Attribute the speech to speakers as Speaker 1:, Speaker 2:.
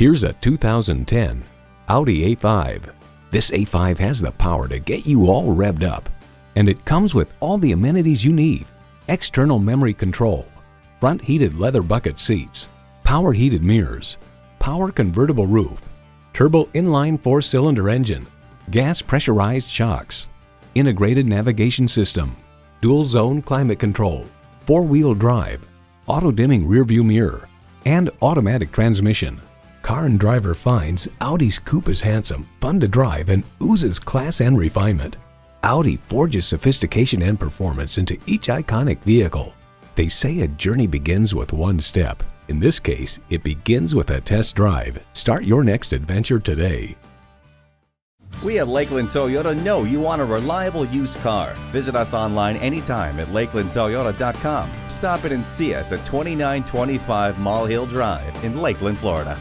Speaker 1: Here's a 2010 Audi A5. This A5 has the power to get you all revved up, and it comes with all the amenities you need. External memory control, front heated leather bucket seats, power heated mirrors, power convertible roof, turbo inline 4-cylinder engine, gas pressurized shocks, integrated navigation system, dual zone climate control, 4-wheel drive, auto dimming rearview mirror, and automatic transmission. Car and Driver finds Audi's coupe is handsome, fun to drive, and oozes class and refinement. Audi forges sophistication and performance into each iconic vehicle. They say a journey begins with one step. In this case, it begins with a test drive. Start your next adventure today.
Speaker 2: We at Lakeland Toyota know you want a reliable used car. Visit us online anytime at lakelandtoyota.com. Stop in and see us at 2925 Mall Hill Drive in Lakeland, Florida.